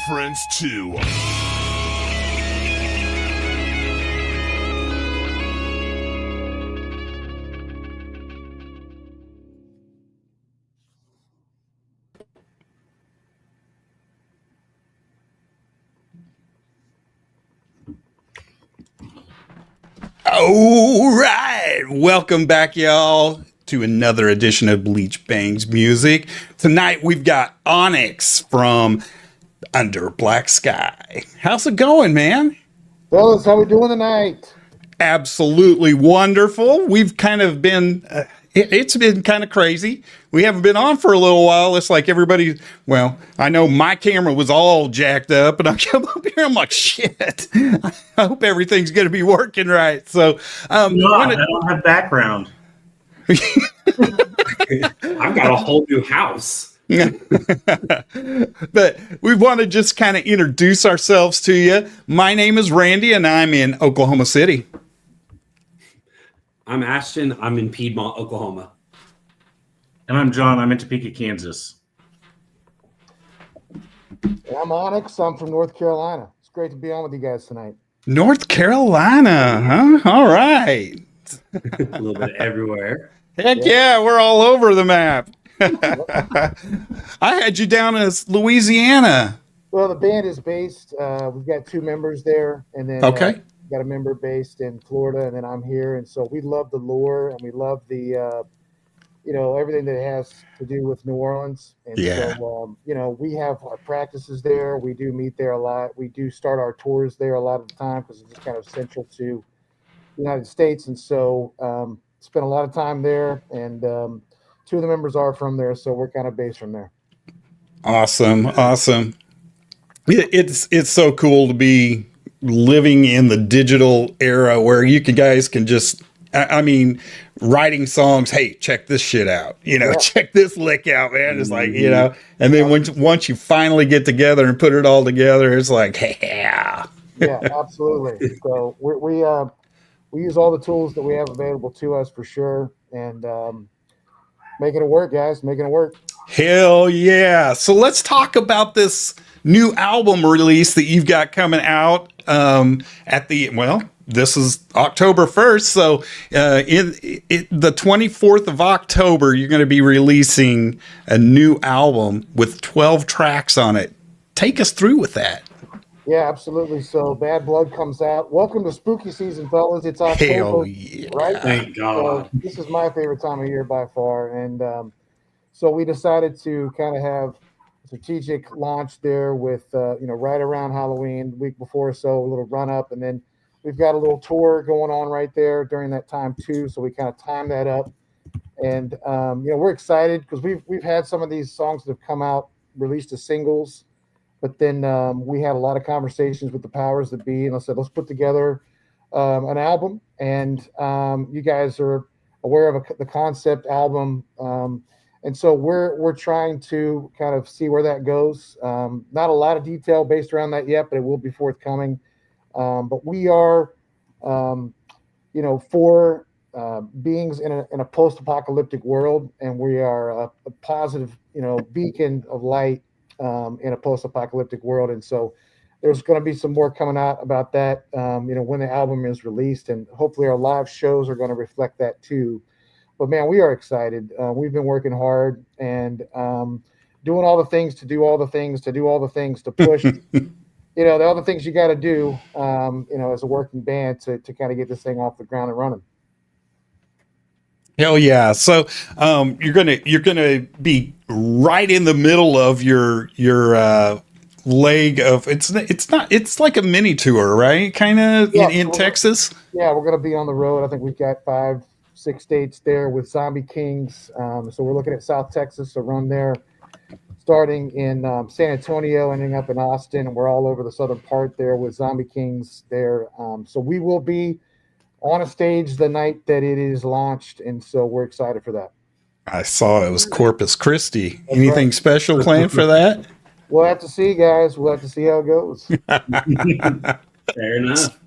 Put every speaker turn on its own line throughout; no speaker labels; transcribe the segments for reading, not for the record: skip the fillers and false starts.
Friends 2. All right, welcome back, y'all, to another edition of Bleach Bangs Music. Tonight we've got Onyx from Under Black Sky. How's it going, man?
Fellas, how we doing tonight?
Absolutely wonderful. We've kind of been, it's been kind of crazy. We haven't been on for a little while. It's like everybody, well, I know my camera was all jacked up and I come up here, I'm like, shit, I hope everything's going to be working right. So,
I don't have background.
I've got a whole new house.
But we want to just kind of introduce ourselves to you. My name is Randy and I'm in Oklahoma City.
I'm Ashton. I'm in Piedmont, Oklahoma.
And I'm John. I'm in Topeka, Kansas.
And I'm Onyx. I'm from North Carolina. It's great to be on with you guys tonight.
North Carolina, huh? All right.
A little bit everywhere.
Heck yeah, we're all over the map. I had you down as Louisiana.
Well, the band is based. We've got two members there, and then got a member based in Florida, and then I'm here. And so we love the lore, and we love the, everything that it has to do with New Orleans. And so, we have our practices there. We do meet there a lot. We do start our tours there a lot of the time because it's just kind of central to the United States. And so spent a lot of time there, and two of the members are from there, so we're kind of based from there.
Awesome. It's so cool to be living in the digital era where you guys can just, writing songs. Hey, check this shit out. Check this lick out, man. It's like, and then once you finally get together and put it all together, it's like, yeah.
Yeah, absolutely. So we use all the tools that we have available to us for sure, and making it work, guys. Making it work.
Hell yeah. So let's talk about this new album release that you've got coming out this is October 1st. So the 24th of October, you're going to be releasing a new album with 12 tracks on it. Take us through with that.
Yeah, absolutely. So Bad Blood comes out. Welcome to spooky season, fellas. It's October,
hell yeah.
Right?
Thank God.
So this is my favorite time of year by far. And so we decided to kind of have a strategic launch there with, right around Halloween, the week before or so, a little run up. And then we've got a little tour going on right there during that time too. So we kind of time that up. And, we're excited because we've had some of these songs that have come out, released as singles. But then we had a lot of conversations with the powers that be, and I said, let's put together an album. And you guys are aware of the concept album, and so we're trying to kind of see where that goes. Not a lot of detail based around that yet, but it will be forthcoming. But we are, for beings in a post-apocalyptic world, and we are a positive, beacon of light. In a post-apocalyptic world, and so there's going to be some more coming out about that when the album is released, and hopefully our live shows are going to reflect that too. But man, we are excited. We've been working hard and doing all the things to do all the things to do all the things to push the other things you got to do as a working band to kind of get this thing off the ground and running.
Hell yeah. So you're gonna be right in the middle of your leg of it's like a mini tour, right? Kind of in Texas.
Yeah, we're gonna be on the road. I think we've got 5-6 dates there with Zombie Kings. So we're looking at South Texas, so run there, starting in San Antonio, ending up in Austin, and we're all over the southern part there with Zombie Kings there. So we will be on a stage the night that it is launched, and so we're excited for that.
I saw it was Corpus Christi. That's anything right. Special planned for that?
We'll have to see, guys. We'll have to see how it goes.
Fair enough.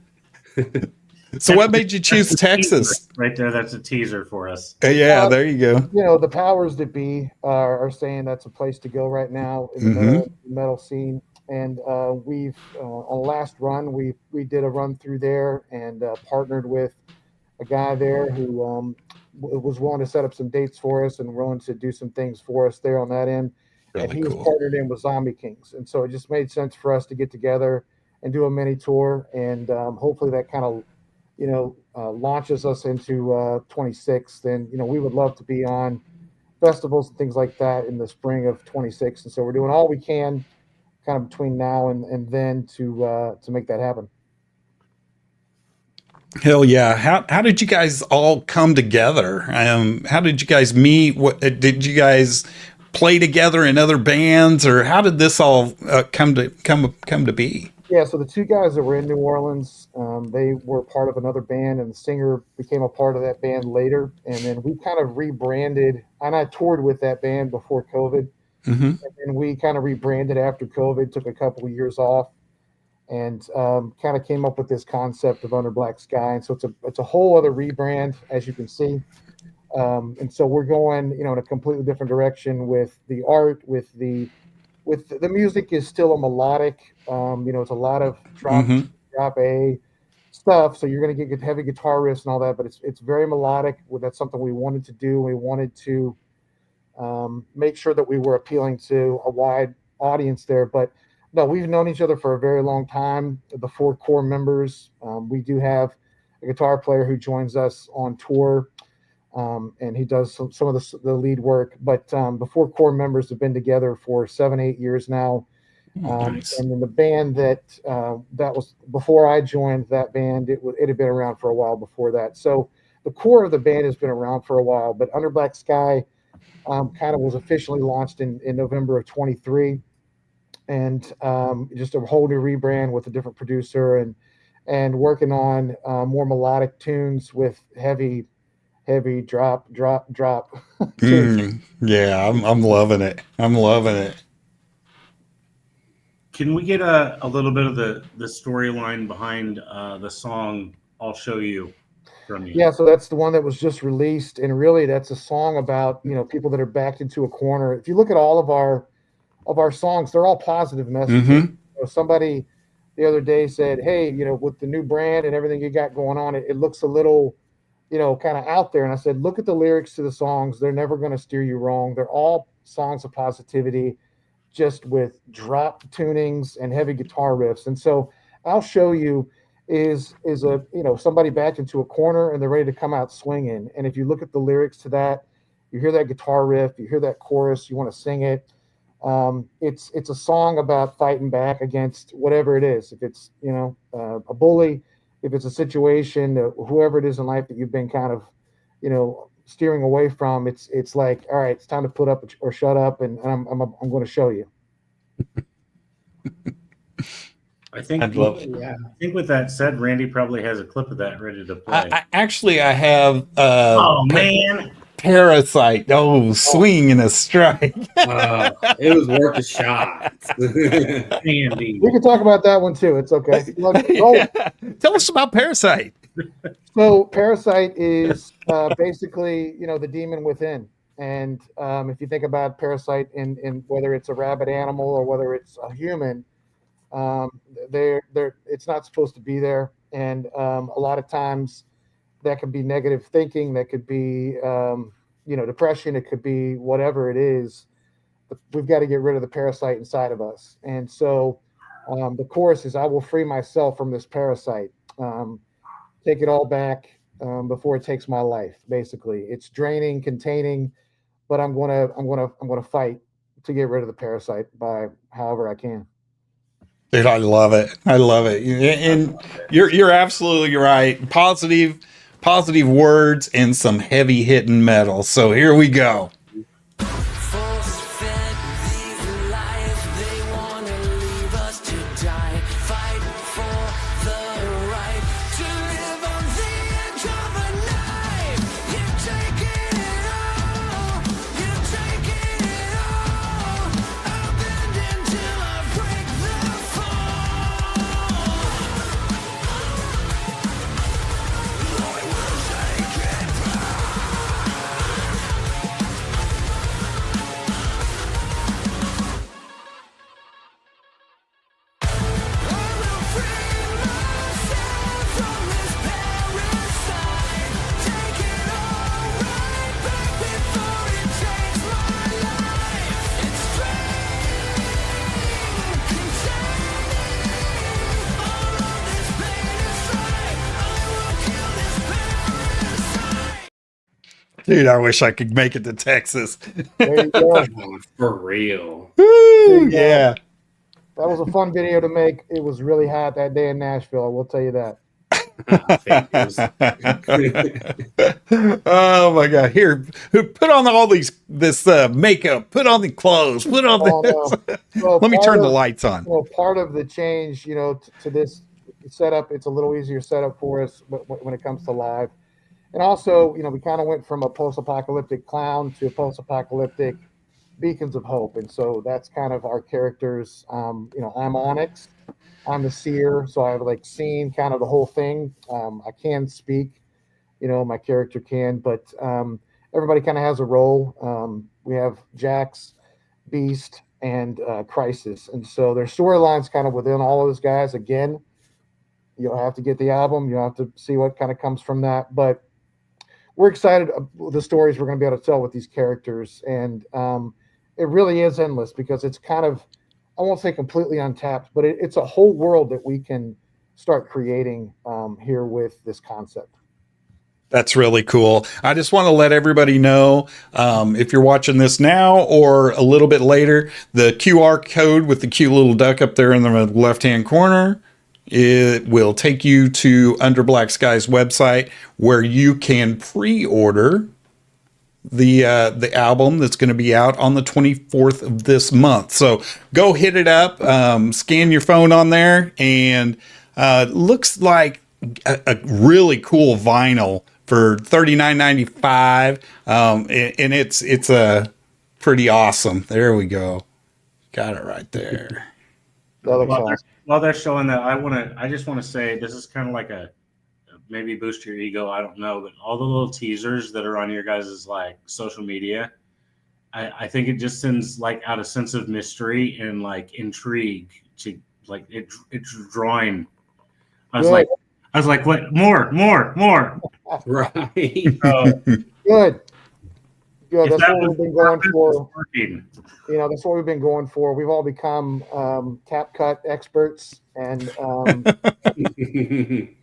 So what made you choose Texas?
Right there, that's a teaser for us.
Yeah, there you go.
The powers that be are saying that's a place to go right now in the metal scene. And we've on the last run, we did a run through there and partnered with a guy there who was willing to set up some dates for us and willing to do some things for us there on that end. And
Really
he was
cool.
partnered in with Zombie Kings, and so it just made sense for us to get together and do a mini tour, and hopefully that kind of launches us into 26th. And we would love to be on festivals and things like that in the spring of 26, and so we're doing all we can kind of between now and then to make that happen.
Hell yeah. How did you guys all come together? How did you guys meet? What did you guys play together in other bands, or how did this all come to be?
Yeah, so the two guys that were in New Orleans, they were part of another band, and the singer became a part of that band later. And then we kind of rebranded, and I toured with that band before COVID.
Mm-hmm.
And we kind of rebranded after COVID, took a couple of years off, and kind of came up with this concept of Under Black Sky. And so it's a whole other rebrand, as you can see. And so we're going, in a completely different direction with the art, with the music is still a melodic. It's a lot of drop A stuff. So you're going to get heavy guitar riffs and all that, but it's very melodic. That's something we wanted to do. We wanted to make sure that we were appealing to a wide audience there. But no, we've known each other for a very long time. The four core members. We do have a guitar player who joins us on tour. And he does some of the lead work, but the four core members have been together for 7-8 years now.
Nice.
And then the band that was before I joined that band, it had been around for a while before that. So the core of the band has been around for a while, but Under Black Sky kind of was officially launched in November of 23, and just a whole new rebrand with a different producer and working on more melodic tunes with heavy drop.
Yeah, I'm loving it. I'm loving it.
Can we get a little bit of the storyline behind the song "I'll Show You" from you?
Yeah, so that's the one that was just released, and really that's a song about people that are backed into a corner. If you look at all of our songs, they're all positive messages.
Mm-hmm.
Somebody the other day said, "Hey, with the new brand and everything you got going on, it looks a little." Kind of out there. And I said, look at the lyrics to the songs. They're never going to steer you wrong. They're all songs of positivity, just with drop tunings and heavy guitar riffs. And so I'll Show You is a, somebody backed into a corner and they're ready to come out swinging. And if you look at the lyrics to that, you hear that guitar riff, you hear that chorus, you want to sing it. It's a song about fighting back against whatever it is. If it's, a bully, if it's a situation, whoever it is in life that you've been kind of, steering away from, it's like, all right, it's time to put up or shut up, and I'm going to show you.
I think with that said, Randy probably has a clip of that ready to play.
I have.
Oh man,
Parasite. Oh, swing and a strike.
It was worth a shot.
Andy.
We can talk about that one too. It's okay.
Tell us about Parasite.
So Parasite is basically, the demon within. And if you think about Parasite in whether it's a rabid animal or whether it's a human, it's not supposed to be there. And a lot of times that could be negative thinking, that could be, depression, it could be whatever it is. But we've got to get rid of the parasite inside of us. And so the chorus is, I will free myself from this parasite. Take it all back before it takes my life. Basically, it's draining, containing, but I'm gonna fight to get rid of the parasite by however I can.
Dude, I love it. I love it. And you're absolutely right. Positive words and some heavy hitting metal. So here we go. Dude, I wish I could make it to Texas.
There you go.
For real.
Woo, yeah.
That was a fun video to make. It was really hot that day in Nashville. I will tell you that.
Figures.
Oh my god! Here, put on all this makeup. Put on the clothes. Put on
Oh,
this.
no. So
Let me
part
turn the
of-
lights on.
Well, part of the change, to this setup, it's a little easier setup for us when it comes to live. And also, we kind of went from a post-apocalyptic clown to a post-apocalyptic beacons of hope. And so that's kind of our characters. I'm Onyx. I'm the seer, so I've like seen kind of the whole thing. I can speak, my character can, but everybody kind of has a role. We have Jax, Beast, and Crisis, and so their storylines kind of within all of those guys. Again, you'll have to get the album. You'll have to see what kind of comes from that, but we're excited the stories we're going to be able to tell with these characters, and it really is endless because it's kind of, I won't say completely untapped, but it's a whole world that we can start creating here with this concept.
That's really cool. I just want to let everybody know, if you're watching this now or a little bit later, the QR code with the cute little duck up there in the left-hand corner, it will take you to Under Black Sky's website where you can pre-order the album that's going to be out on the 24th of this month. So go hit it up, scan your phone on there, and looks like a really cool vinyl for $39.95. And it's a pretty awesome. There we go. Got it right there.
While they're showing that, I just want to say this is kind of like a maybe boost your ego. I don't know, but all the little teasers that are on your guys' like social media, I think it just sends like out a sense of mystery and like intrigue to like it's drawing. I was like, what? More.
Right.
Good. That's
That
what we've been going for.
Working.
That's what we've been going for. We've all become CapCut experts, and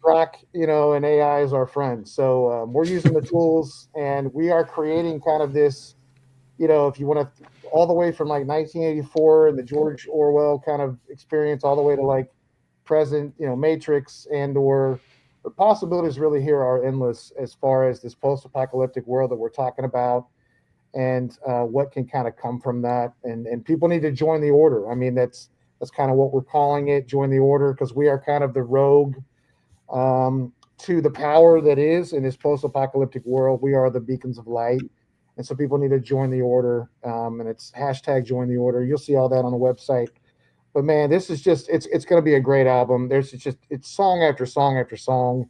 Rock, and AI is our friend. So we're using the tools, and we are creating kind of this, if you want to, all the way from like 1984 and the George Orwell kind of experience, all the way to like present, Matrix, and or the possibilities really here are endless as far as this post-apocalyptic world that we're talking about, and what can kind of come from that. And people need to join the order. I mean, that's kind of what we're calling it, join the order, because we are kind of the rogue to the power that is in this post-apocalyptic world. We are the beacons of light. And so people need to join the order. And it's hashtag join the order. You'll see all that on the website. But man, this is just, it's going to be a great album. It's song after song after song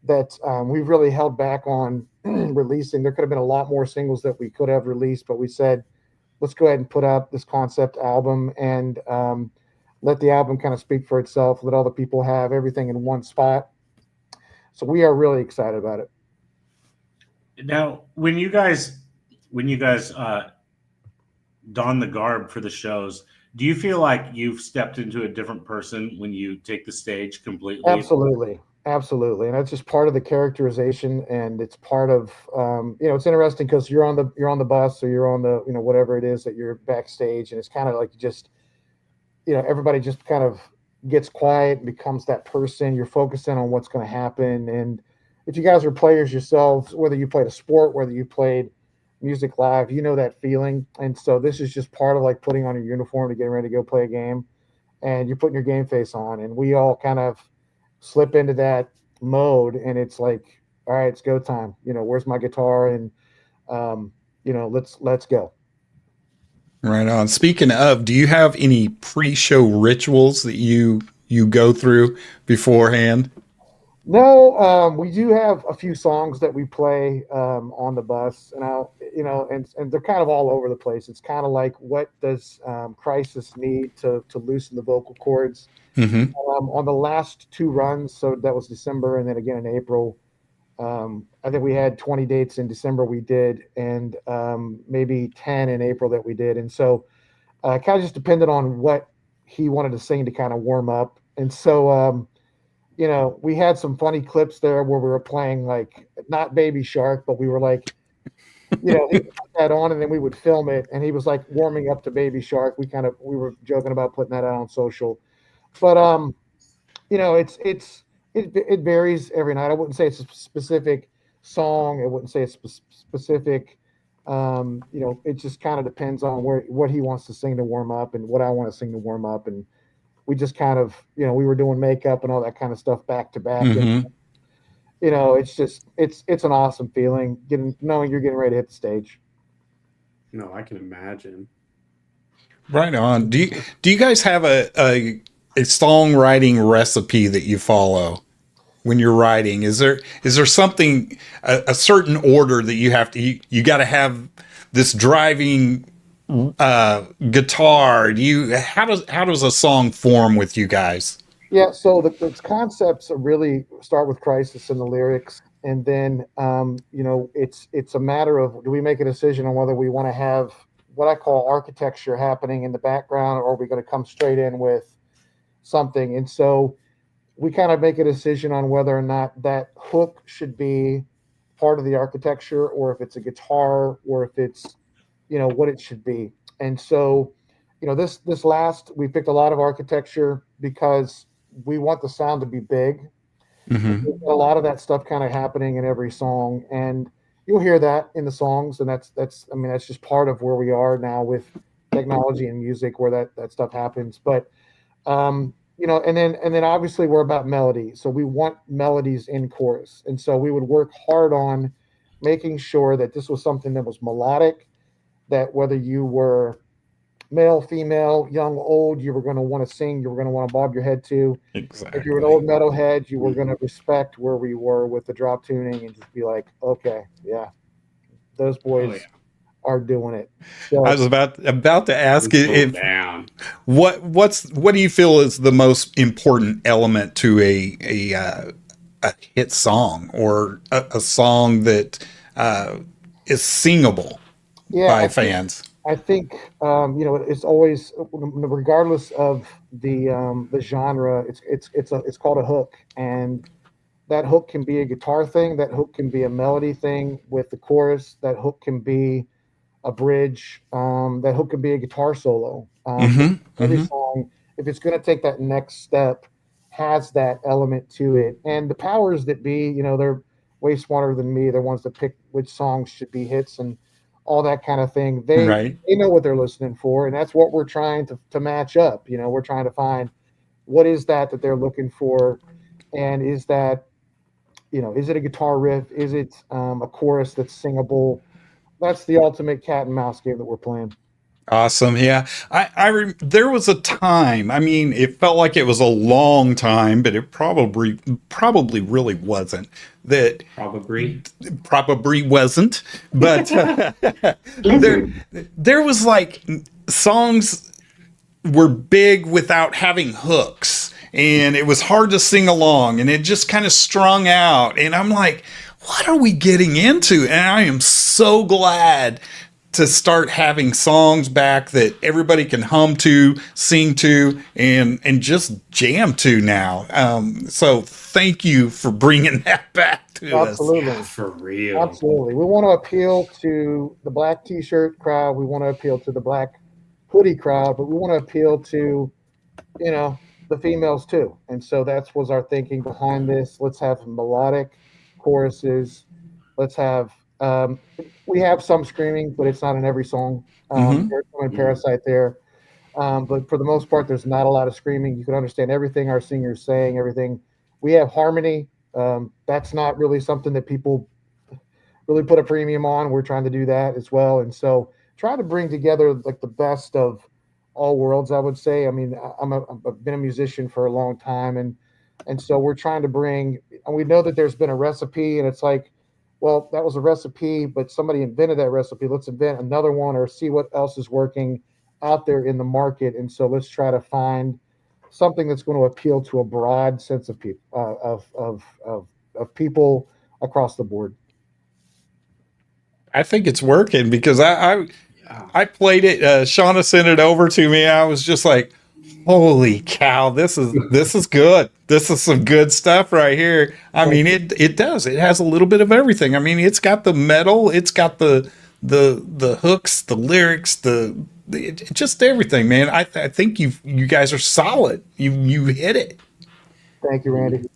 that we've really held back on releasing. There could have been a lot more singles that we could have released, but we said, let's go ahead and put out this concept album and let the album kind of speak for itself. Let all the people have everything in one spot. So we are really excited about it.
Now, when you guys don the garb for the shows, do you feel like you've stepped into a different person when you take the stage completely?
Absolutely. And that's just part of the characterization, and it's part of it's interesting because you're on the bus, or you're on the whatever it is that you're backstage, and it's kind of like just everybody just kind of gets quiet and becomes that person. You're focusing on what's going to happen. And if you guys are players yourselves, whether you played a sport, whether you played music live, that feeling. And so this is just part of like putting on your uniform to get ready to go play a game, and you're putting your game face on, and we all kind of slip into that mode, and it's like, all right, it's go time. Where's my guitar? And let's go.
Right on. Speaking of, do you have any pre-show rituals that you go through beforehand?
No, we do have a few songs that we play on the bus, and and they're kind of all over the place. It's kind of like, what does Crisis need to loosen the vocal cords?
Mm-hmm.
On the last two runs, so that was December and then again in April. I think we had 20 dates in December we did, and maybe 10 in April that we did. And so kind of just depended on what he wanted to sing to kind of warm up. And so, we had some funny clips there where we were playing like, not Baby Shark, but we were like He would put that on and then we would film it. And he was like warming up to Baby Shark. We were joking about putting that out on social, but it varies every night. I wouldn't say it's a specific song. I wouldn't say it's specific. It just kind of depends on what he wants to sing to warm up and what I want to sing to warm up. And we just kind of, we were doing makeup and all that kind of stuff back to back. And
Mm-hmm.
it's just it's an awesome feeling knowing you're getting ready to hit the stage.
No, I can imagine.
Right on. Do you guys have a songwriting recipe that you follow when you're writing? Is there something, a certain order that you have to, you got to have this driving guitar? How does a song form with you guys?
Yeah, so the concepts really start with crisis in the lyrics, and then it's a matter of, do we make a decision on whether we want to have what I call architecture happening in the background, or are we going to come straight in with something? And so we kind of make a decision on whether or not that hook should be part of the architecture, or if it's a guitar, or if it's what it should be. And so this last, we picked a lot of architecture because we want the sound to be big.
Mm-hmm.
A lot of that stuff kind of happening in every song, and you'll hear that in the songs, and that's just part of where we are now with technology and music, where that stuff happens. But and then obviously we're about melody, so we want melodies in chorus, and so we would work hard on making sure that this was something that was melodic, that whether you were male, female, young, old, you were going to want to sing, you were going to want to bob your head to. If you were an
Exactly.
old metalhead, you were going to respect where we were with the drop tuning and just be like, okay, yeah, those
Oh yeah.
boys are doing it.
I
So
was about to ask
Slow
if
down.
what do you feel is the most important element to a hit song, or a song that is singable
yeah,
by fans?
I think it's always, regardless of the genre, it's called a hook, and that hook can be a guitar thing, that hook can be a melody thing with the chorus, that hook can be a bridge, that hook can be a guitar solo. But
Mm-hmm.
every
Mm-hmm.
song, if it's going to take that next step, has that element to it. And the powers that be, they're way smarter than me. They're ones that pick which songs should be hits and all that kind of thing.
Right.
They know what they're listening for, and that's what we're trying to match up. We're trying to find what is that they're looking for, and is that is it a guitar riff? Is it a chorus that's singable? That's the ultimate cat and mouse game that we're playing.
Awesome. Yeah. There was a time, I mean, it felt like it was a long time, but it probably really wasn't. That
Probably.
probably wasn't, but there there was like songs were big without having hooks, and it was hard to sing along, and it just kind of strung out, and I'm like, what are we getting into? And I am so glad to start having songs back that everybody can hum to, sing to, and just jam to now. So thank you for bringing that back to us.
Yeah,
Absolutely.
for real.
Absolutely. We want to appeal to the black t-shirt crowd. We want to appeal to the black hoodie crowd, but we want to appeal to, you know, the females too. And so that's was our thinking behind this. Let's have melodic choruses. Let's have we have some screaming, but it's not in every song.
Hmm.
There's some in
Mhm.
Parasite there. But for the most part, there's not a lot of screaming. You can understand everything our singers saying, everything. We have harmony. That's not really something that people really put a premium on. We're trying to do that as well, and so try to bring together like the best of all worlds. I would say. I mean, I've been a musician for a long time, and so we're trying to bring. And we know that there's been a recipe, and it's like, well, that was a recipe, but somebody invented that recipe. Let's invent another one, or see what else is working out there in the market. And so let's try to find something that's going to appeal to a broad sense of people of people across the board.
I think it's working because
Yeah.
I played it. Shauna sent it over to me. I was just like, Holy cow, this is good. This is some good stuff right here. I mean, it does. It has a little bit of everything. I mean, it's got the metal, it's got the hooks, the lyrics, just everything, man. I think you guys are solid. You hit it.
Thank you, Randy.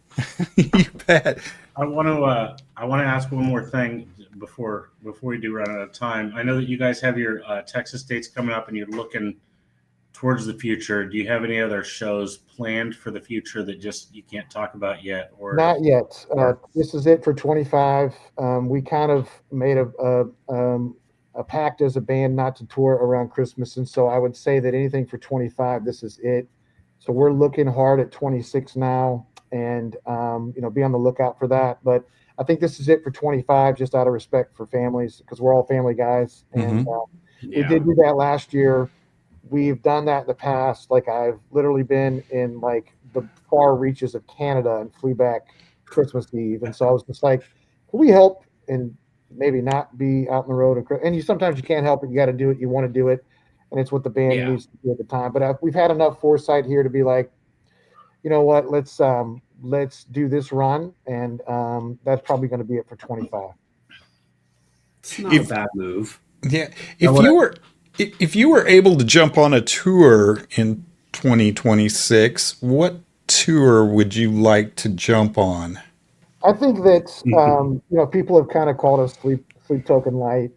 You bet.
I want to ask one more thing before we do run out of time. I know that you guys have your Texas dates coming up, and you're looking towards the future. Do you have any other shows planned for the future that just you can't talk about yet? Or
not yet. This is it for 25. We kind of made a pact as a band not to tour around Christmas, and so I would say that anything for 25, this is it. So we're looking hard at 26 now, and be on the lookout for that. But I think this is it for 25, just out of respect for families, because we're all family guys, and we did do that last year. We've done that in the past. Like, I've literally been in like the far reaches of Canada and flew back Christmas Eve. And so I was just like, can we help and maybe not be out on the road? And sometimes you can't help it. You got to do it. You want to do it. And it's what the band needs to do at the time. But we've had enough foresight here to be like, you know what, let's do this run. And that's probably going to be it for 25.
It's not a bad move.
Yeah. If you were able to jump on a tour in 2026, what tour would you like to jump on?
I think that people have kind of called us Sleep Token Light.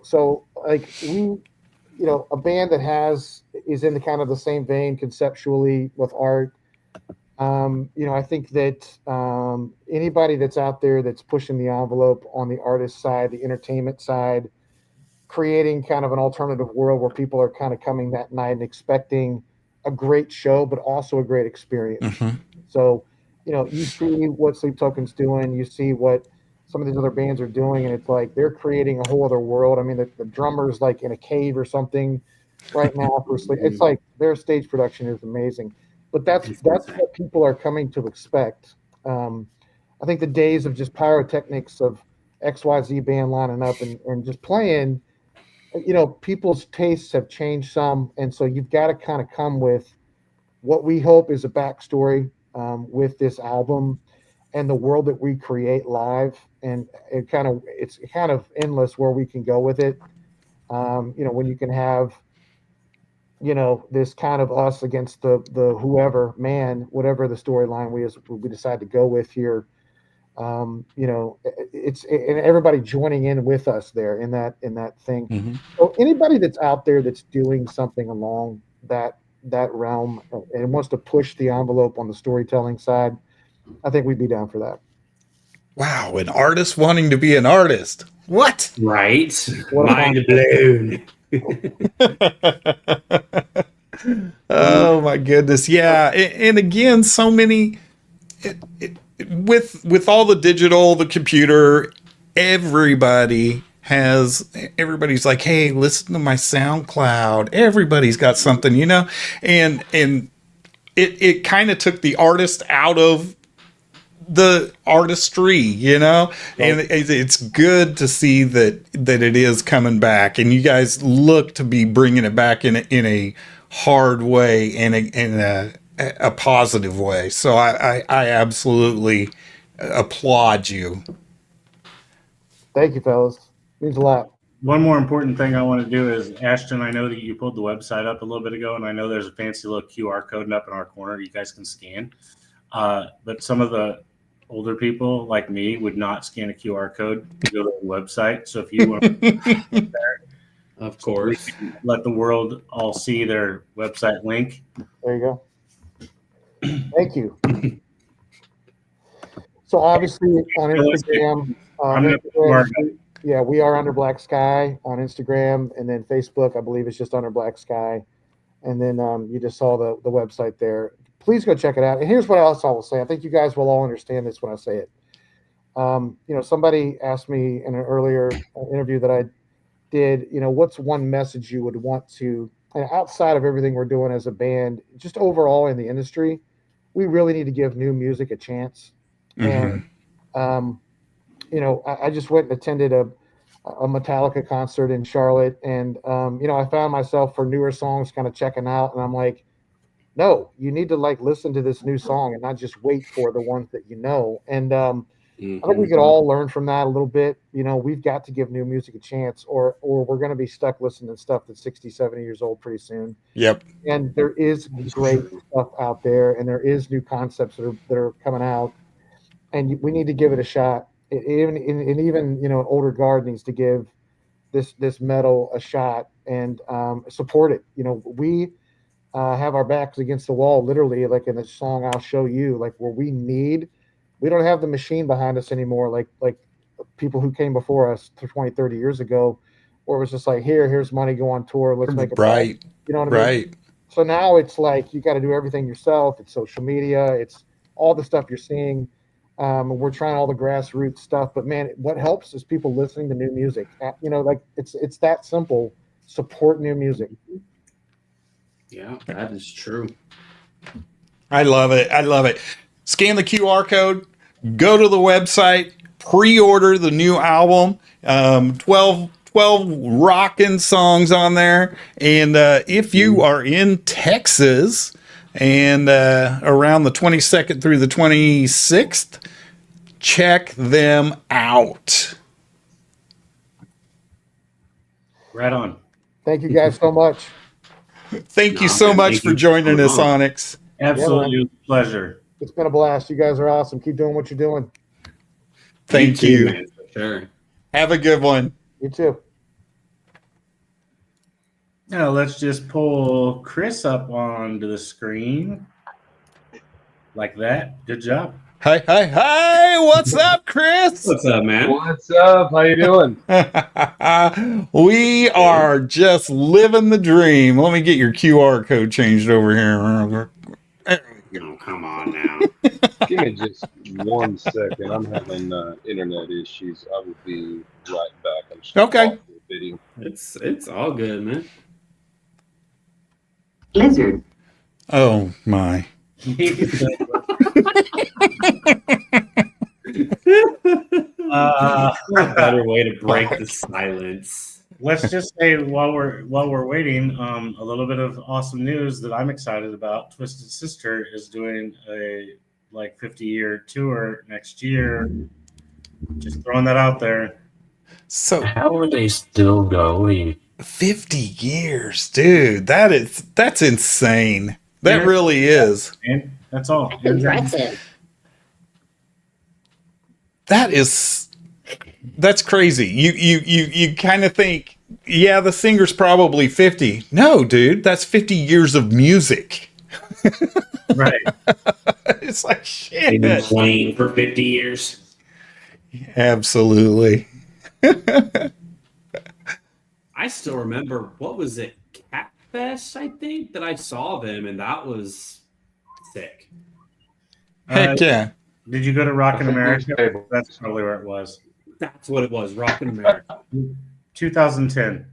So like a band that is in the kind of the same vein conceptually with art. I think that anybody that's out there that's pushing the envelope on the artist side, the entertainment side, creating kind of an alternative world where people are kind of coming that night and expecting a great show, but also a great experience.
Mm-hmm.
So, you see what Sleep Token's doing, you see what some of these other bands are doing, and it's like they're creating a whole other world. I mean, the drummer's like in a cave or something right now for Sleep. It's like their stage production is amazing, but that's what people are coming to expect. I think the days of just pyrotechnics of XYZ band lining up and just playing, people's tastes have changed some. And so you've got to kind of come with what we hope is a backstory with this album and the world that we create live. And it's kind of endless where we can go with it. When you can have, this kind of us against the whoever, whatever the storyline we decide to go with here. It's and everybody joining in with us there in that thing.
Mm-hmm.
So anybody that's out there that's doing something along that realm and wants to push the envelope on the storytelling side, I think we'd be down for that.
Wow, an artist wanting to be an artist. What?
Right. Mind blown.
Oh my goodness. Yeah. And again, so many with all the digital, the computer, everybody's like, hey, listen to my SoundCloud. Everybody's got something, and it kind of took the artist out of the artistry, and it's good to see that it is coming back, and you guys look to be bringing it back in a hard way and in a positive way. So I absolutely applaud you.
Thank you, fellas. Means a lot.
One more important thing I want to do is, Ashton, I know that you pulled the website up a little bit ago, and I know there's a fancy little QR code up in our corner you guys can scan. But some of the older people like me would not scan a QR code to go to the website. So if you want to
of course,
let the world all see their website link.
There you go. Thank you. So obviously on Instagram, we are Under Black Sky on Instagram, and then Facebook, I believe it's just Under Black Sky. And then you just saw the website there. Please go check it out. And here's what else I will say. I think you guys will all understand this when I say it. Somebody asked me in an earlier interview that I did, what's one message you would want to, and outside of everything we're doing as a band, just overall in the industry, we really need to give new music a chance.
Mm-hmm.
And, I just went and attended a Metallica concert in Charlotte. And, I found myself for newer songs kind of checking out. And I'm like, no, you need to like listen to this new song and not just wait for the ones that you know. And I think we could all learn from that a little bit. You know, we've got to give new music a chance, or we're going to be stuck listening to stuff that's 60, 70 years old pretty soon.
Yep.
And there is great stuff out there, and there is new concepts that are coming out, and we need to give it a shot. Even you know, an older guard needs to give this metal a shot and support it. You know, we have our backs against the wall, literally, like in the song "I'll Show You," like where we don't have the machine behind us anymore, like people who came before us 20, 30 years ago, where it was just like, here's money, go on tour, let's make it
right.
You know what I mean?
Right.
So now it's like you got to do everything yourself. It's social media, it's all the stuff you're seeing. We're trying all the grassroots stuff, but man, what helps is people listening to new music. You know, like it's that simple. Support new music.
Yeah, that is true.
I love it. I love it. Scan the QR code, go to the website, pre-order the new album. 12 rockin' songs on there. And if you are in Texas and around the 22nd through the 26th, check them out.
Right on.
Thank you guys so much.
Thank you so much for joining us, Onyx.
Absolutely pleasure.
It's been a blast. You guys are awesome. Keep doing what you're doing.
Thank you.
Man, for sure.
Have a good one.
You too.
Now let's just pull Chris up onto the screen like that. Good job.
Hi, hi, hi. What's up, Chris?
What's up, man?
What's up? How you doing?
We are just living the dream. Let me get your QR code changed over here.
Oh, come on now.
Give me just 1 second. I'm having internet issues. I will be right back. I'm just
Okay.
off the video.
It's all good, man.
Blizzard.
Oh, my.
A better way to break the silence.
Let's just say while we're waiting, a little bit of awesome news that I'm excited about. Twisted Sister is doing a 50-year tour next year. Just throwing that out there.
So
How are they still going?
50 years, dude. That's insane. That really is.
And that's all.
Impressive.
That's crazy. You kind of think, yeah, the singer's probably 50. No, dude, that's 50 years of music.
Right.
It's like shit.
They've been playing for 50 years.
Absolutely.
I still remember, what was it? Catfest, I think, that I saw them, and that was sick.
Heck yeah.
Did you go to Rock in America?
Table.
That's probably where it was.
That's what it was, Rockin' America.
2010.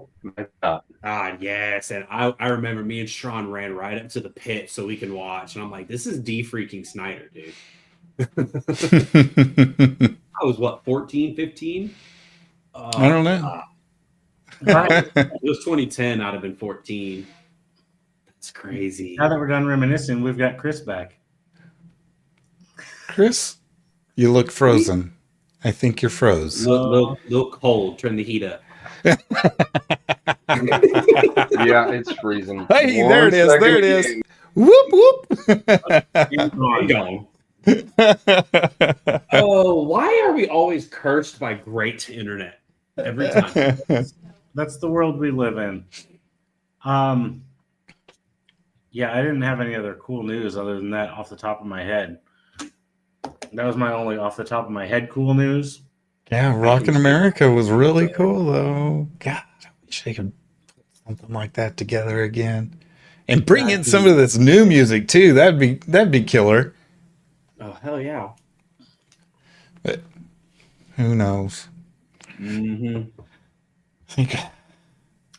Ah, yes. And I remember me and Sean ran right up to the pit so we can watch. And I'm like, this is D freaking Snyder, dude. I was, 14, 15?
I don't know.
It was 2010. I'd have been 14. That's crazy.
Now that we're done reminiscing, we've got Chris back.
Chris, you look frozen. I think you're froze.
Little cold. Turn the heat up.
Yeah, it's freezing.
Hey, there it is. There it is. Whoop, whoop.
Gone. Oh, why are we always cursed by great internet every time?
That's the world we live in. Yeah, I didn't have any other cool news other than that off the top of my head. That was my only off the top of my head cool news.
Yeah, Rockin' America was really cool, though. God, I wish they could put something like that together again, and bring in some of this new music too. That'd be killer.
Oh, hell yeah.
But who knows?
Mm-hmm.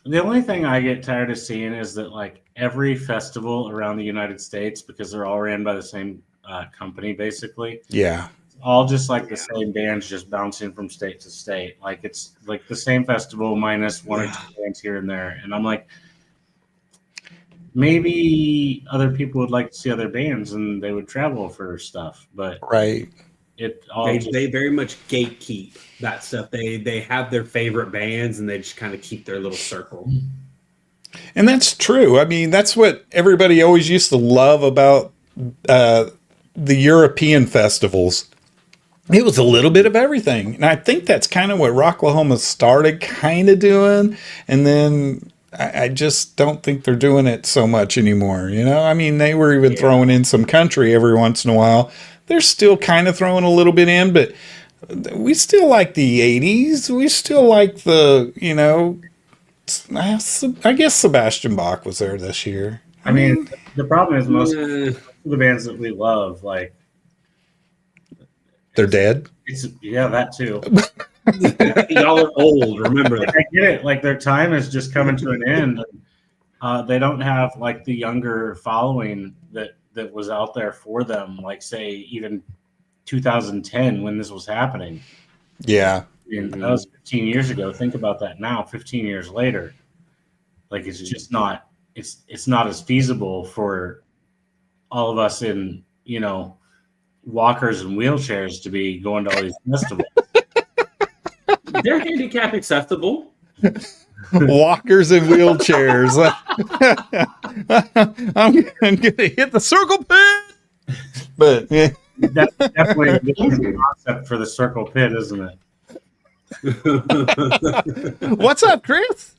The only thing I get tired of seeing is that every festival around the United States, because they're all ran by the same company, basically.
Yeah.
All just the same bands just bouncing from state to state. It's the same festival minus one or two bands here and there. And I'm like, maybe other people would like to see other bands and they would travel for stuff, but
Right.
it all
They very much gatekeep that stuff. They have their favorite bands and they just kind of keep their little circle.
And that's true. I mean, that's what everybody always used to love about the European festivals. It was a little bit of everything. And I think that's kind of what Rocklahoma started kind of doing. And then I just don't think they're doing it so much anymore. You know, I mean, they were even throwing in some country every once in a while. They're still kind of throwing a little bit in, but we still like the 80s. We still like the, you know, I guess Sebastian Bach was there this year.
I mean, the problem is most of the bands that we love, like,
they're dead.
That too.
Y'all are old, remember that.
I get it. Like, their time is just coming to an end. They don't have like the younger following that was out there for them. Like, say, even 2010 when this was happening.
Yeah.
And that was 15 years ago. Think about that now, 15 years later. Like, it's just not. It's not as feasible for all of us in, you know, walkers and wheelchairs to be going to all these festivals.
They're handicap acceptable.
Walkers and wheelchairs. I'm gonna hit the circle pit. But yeah.
That's definitely a different concept for the circle pit, isn't it?
What's up, Chris?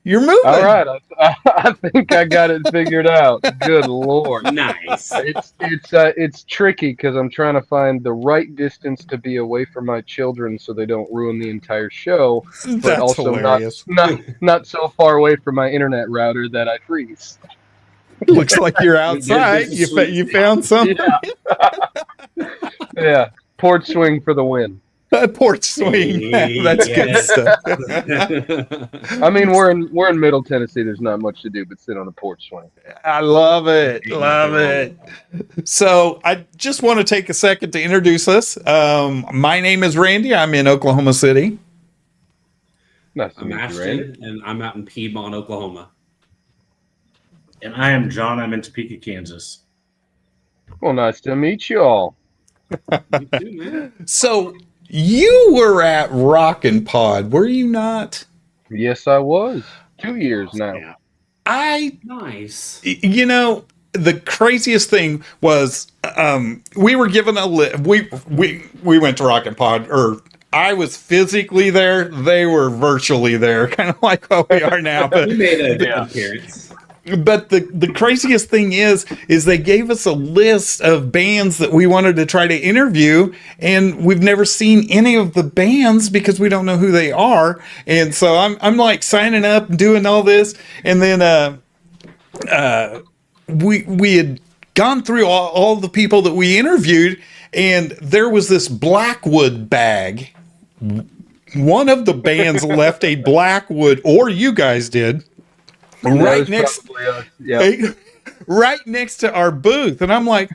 You're moving.
All right, I think I got it figured out. Good Lord.
Nice.
It's tricky because I'm trying to find the right distance to be away from my children so they don't ruin the entire show, but
That's
also
hilarious.
not so far away from my internet router that I freeze.
Looks like you're outside. You found something.
Yeah, port swing for the win.
Porch swing. That's good stuff.
I mean, we're in Middle Tennessee. There's not much to do but sit on a porch swing.
I love it. Love it. So I just want to take a second to introduce us. My name is Randy. I'm in Oklahoma City.
Nice to
I'm
meet you,
Ashton,
Randy.
and I'm out in Piedmont, Oklahoma.
And I am John. I'm in Topeka, Kansas.
Well, nice to meet you all.
You too, man.
So you were at Rockin' Pod, were you not?
Yes, I was. 2 years now.
Yeah. Nice.
You know, the craziest thing was we were given a we went to Rockin' Pod, or I was physically there. They were virtually there, kind of like what we are now. But
You made a good appearance.
But the craziest thing is they gave us a list of bands that we wanted to try to interview, and we've never seen any of the bands because we don't know who they are. And so I'm like signing up and doing all this, and then we had gone through all the people that we interviewed, and there was this Blackwood bag. One of the bands left a Blackwood, or you guys did. Right next, right next to our booth, and I'm like,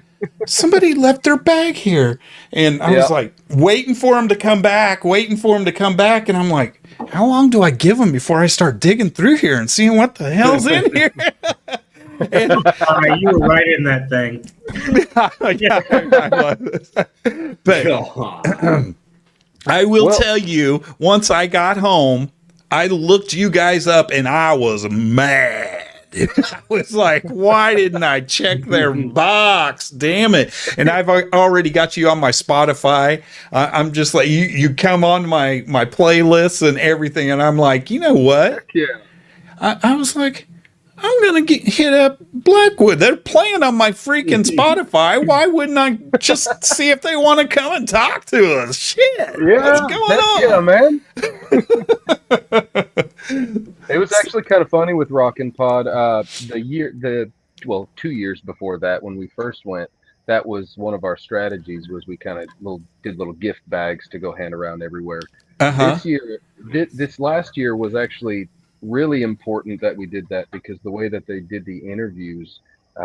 somebody left their bag here, and I was like waiting for him to come back, and I'm like, how long do I give him before I start digging through here and seeing what the hell's in here? And,
You were right in that thing.
But I will tell you, once I got home, I looked you guys up and I was mad. I was like, why didn't I check their box? Damn it. And I've already got you on my Spotify. I'm just like, you come on my playlists and everything. And I'm like, you know what?
Yeah.
I was like, I'm going to hit up Blackwood. They're playing on my freaking Spotify. Why wouldn't I just see if they want to come and talk to us? Shit. What's going on?
Yeah, man. It was actually kind of funny with Rockin' Pod. 2 years before that, when we first went, that was one of our strategies. Was we kind of did little gift bags to go hand around everywhere. This year, this last year was actually really important that we did that, because the way that they did the interviews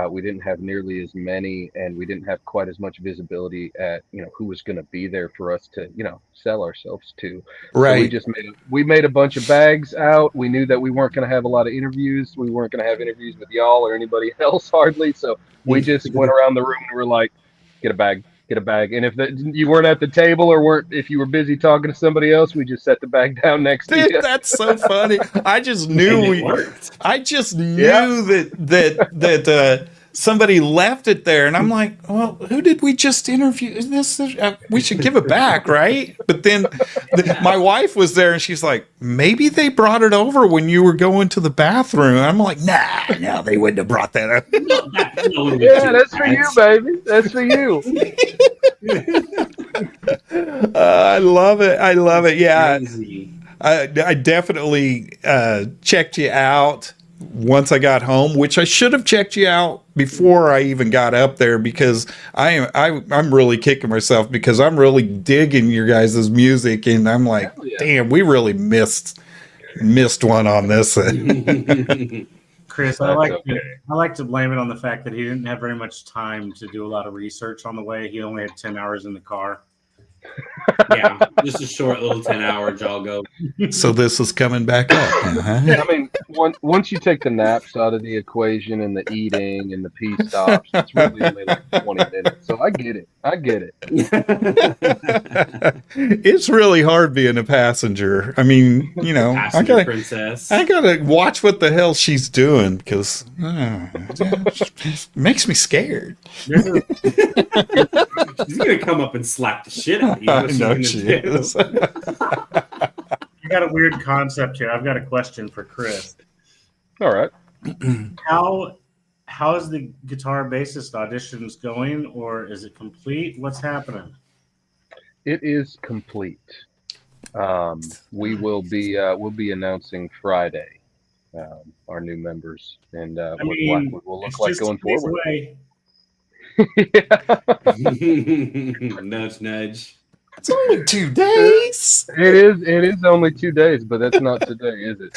We didn't have nearly as many, and we didn't have quite as much visibility at who was going to be there for us to sell ourselves to. So we
Right.
just made a bunch of bags out. We knew that we weren't going to have a lot of interviews. We weren't going to have interviews with y'all or anybody else hardly. So we just went around the room and were like, get a bag. Get a bag, and if you weren't at the table or if you were busy talking to somebody else, we just set the bag down next to
Dude,
you.
that's so funny. I just knew
And it worked.
I just knew that somebody left it there, and I'm like, well, who did we just interview? Is this? We should give it back, right? But then my wife was there, and she's like, maybe they brought it over when you were going to the bathroom. I'm like, no, they wouldn't have brought that up.
Yeah, that's for you, baby. That's for you.
I love it. I love it. Yeah.
Crazy.
I definitely checked you out once I got home, which I should have checked you out before I even got up there, because I'm really kicking myself because I'm really digging your guys' music, and I'm like, damn, we really missed one on this.
Chris, I like to blame it on the fact that he didn't have very much time to do a lot of research on the way. He only had 10 hours in the car.
Yeah, just a short little 10-hour joggo.
So this is coming back up. Uh-huh.
I mean, once you take the naps out of the equation and the eating and the pee stops, it's really only like 20 minutes. So I get it.
It's really hard being a passenger. I mean, I gotta watch what the hell she's doing, because it makes me scared.
She's gonna come up and slap the shit out of you.
I know she is.
I got a weird concept here. I've got a question for Chris.
All right.
How is the guitar bassist auditions going, or is it complete? What's happening?
It is complete. We'll be announcing Friday our new members and what Blackwood will look like going forward.
Nudge, nudge.
It's only 2 days.
It is only 2 days, but that's not today, is it?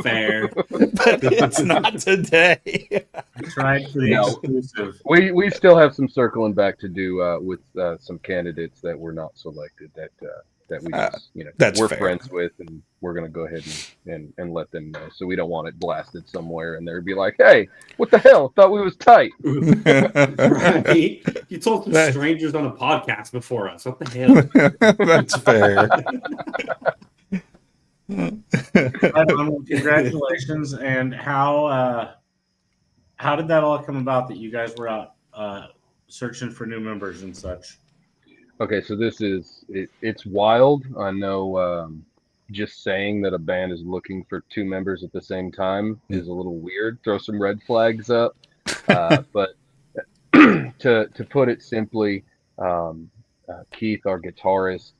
Fair.
But it's not today.
Tried for the exclusive.
We still have some circling back to do with some candidates that were not selected that we just, we're
fair.
friends with, and we're going to go ahead and let them know. So we don't want it blasted somewhere and they'd be like, hey, what the hell? Thought we was tight.
Right? You told some strangers on a podcast before us. What the hell?
That's fair.
Congratulations. And how did that all come about that you guys were out searching for new members and such?
Okay, so it's wild. I know just saying that a band is looking for 2 members at the same time is a little weird. Throw some red flags up. But to put it simply, Keith, our guitarist,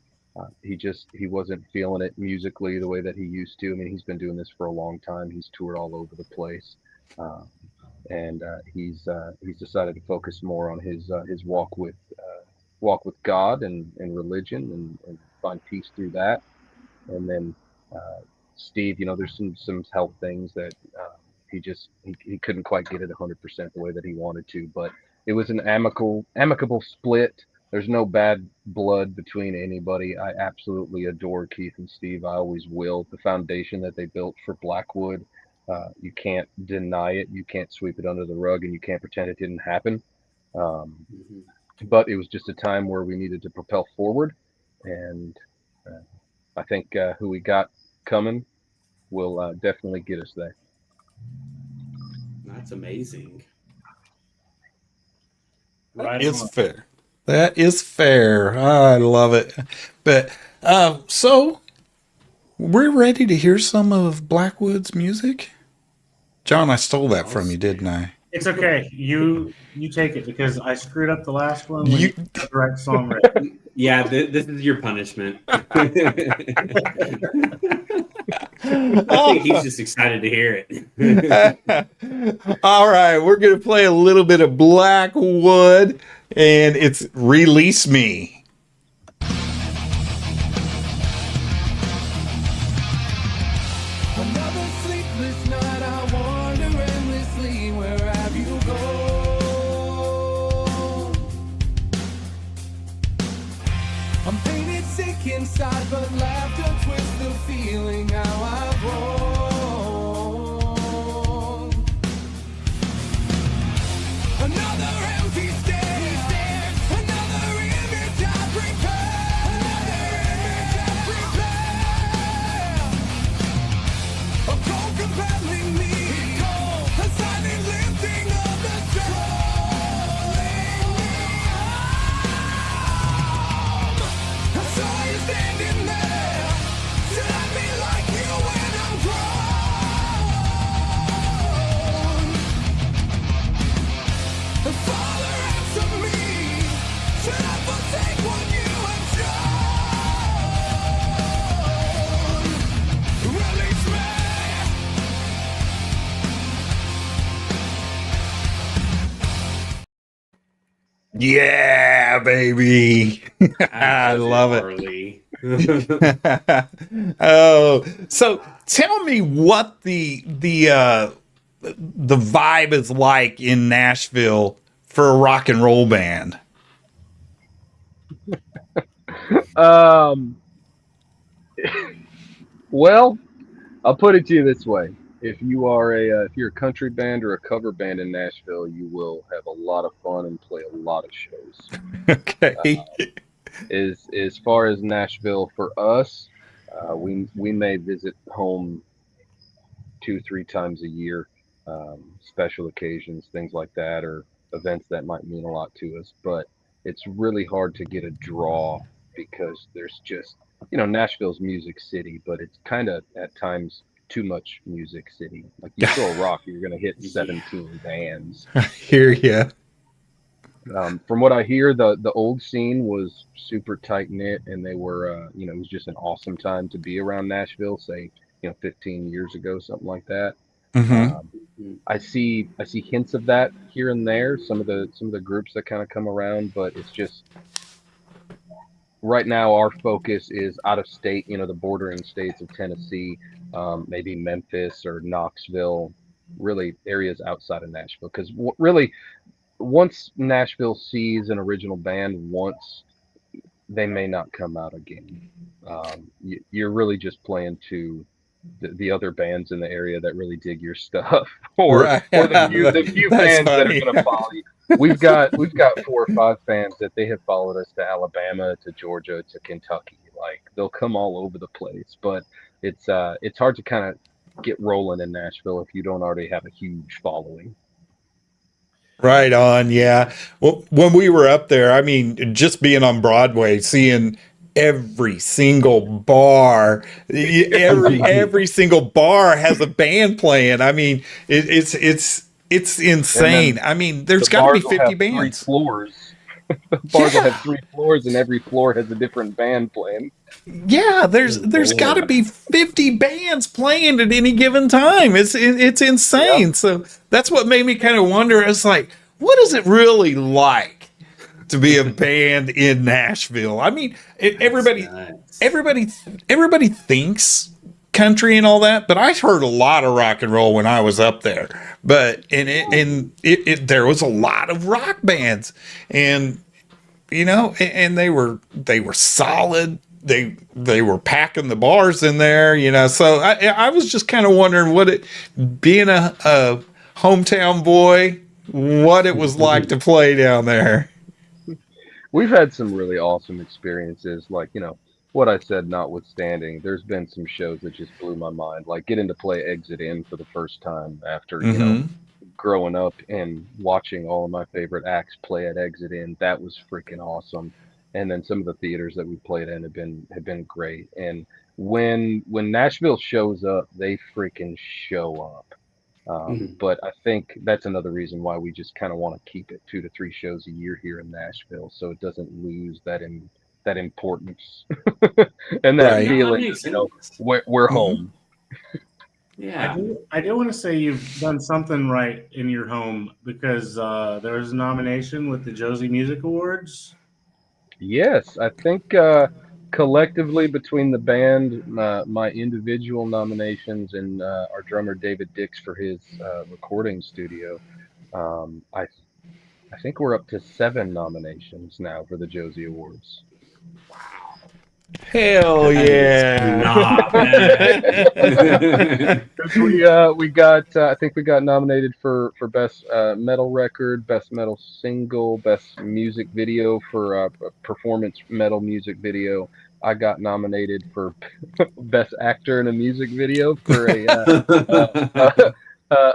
he wasn't feeling it musically the way that he used to. I mean, he's been doing this for a long time. He's toured all over the place. And he's decided to focus more on his walk with God and religion and find peace through that. And then Steve, there's some health things that he couldn't quite get it 100% the way that he wanted to, but it was an amicable split. There's no bad blood between anybody. I absolutely adore Keith and Steve. I always will. The foundation that they built for Blackwood, you can't deny it. You can't sweep it under the rug, and you can't pretend it didn't happen. But it was just a time where we needed to propel forward, and I think who we got coming will definitely get us there.
That's amazing.
That is fair. That is fair. I love it. But so we're ready to hear some of Blackwood's music. John, I stole that from you, didn't I?
It's okay. You take it, because I screwed up the last one when you got the right song right.
Yeah, this is your punishment. I think he's just excited to hear it.
All right, we're going to play a little bit of Blackwood, and it's Release Me.
Another sleepless night, I wander endlessly. lately? Where have you gone? I'm painted sick inside, but laughter twists the feeling how I've grown. Another empty stare, another image I prepare, another image I prepare. A cold compelling me, a silent lifting of the soul. I saw you standing there. Should I be like you when I'm grown? The Father answer me. Should I forsake what you have shown? Release me.
Yeah, baby. I love it.
Harley.
Oh, so tell me what the vibe is like in Nashville for a rock and roll band.
Well, I'll put it to you this way: if you're a country band or a cover band in Nashville, you will have a lot of fun and play a lot of shows.
Okay.
As far as Nashville for us, we may visit home 2-3 times a year, special occasions, things like that, or events that might mean a lot to us. But it's really hard to get a draw because there's just, Nashville's music city, but it's kind of at times too much music city. Like you throw a rock, you're gonna hit 17 bands.
I hear you.
From what I hear, the old scene was super tight knit, and they were, it was just an awesome time to be around Nashville. Say, 15 years ago, something like that.
Mm-hmm.
I see hints of that here and there. Some of the groups that kind of come around, but it's just right now our focus is out of state. The bordering states of Tennessee, maybe Memphis or Knoxville, really areas outside of Nashville. Because really, once Nashville sees an original band once, they may not come out again. You're really just playing to the other bands in the area that really dig your stuff, or
Right.
the few
That's
fans that are
funny.
going to follow you. We've got 4 or 5 fans that they have followed us to Alabama, to Georgia, to Kentucky. Like they'll come all over the place, but it's hard to kind of get rolling in Nashville if you don't already have a huge following.
Right on, yeah. Well, when we were up there, I mean, just being on Broadway, seeing every single bar, every single bar has a band playing. I mean, it's insane. I mean, there's got to be 50 bands.
3 floors. Bars will have 3 floors, and every floor has a different band playing.
Yeah, there's got to be 50 bands playing at any given time. It's insane.
Yeah.
So that's what made me kind of wonder. It's like, what is it really like to be a band in Nashville? I mean, everybody thinks country and all that, but I heard a lot of rock and roll when I was up there. But there was a lot of rock bands, and and they were solid. They were packing the bars in there, so I was just kind of wondering being a hometown boy, what it was like to play down there.
We've had some really awesome experiences, like, what I said notwithstanding, there's been some shows that just blew my mind, like getting to play Exit In for the first time after, growing up and watching all of my favorite acts play at Exit In. That was freaking awesome. And then some of the theaters that we played in have been great. And when Nashville shows up, they freaking show up. But I think that's another reason why we just kind of want to keep it 2 to 3 shows a year here in Nashville, so it doesn't lose that importance and that
Right.
feeling. We're home.
Yeah.
I do want to say you've done something right in your home, because there was a nomination with the Josie Music Awards.
Yes, I think a collectively between the band, my individual nominations, and our drummer David Dix for his recording studio, I think we're up to 7 nominations now for the Josie Awards.
Hell
That is
yeah.
not bad.
We got I think we got nominated for best metal record, best metal single, best music video for performance metal music video. I got nominated for best actor in a music video for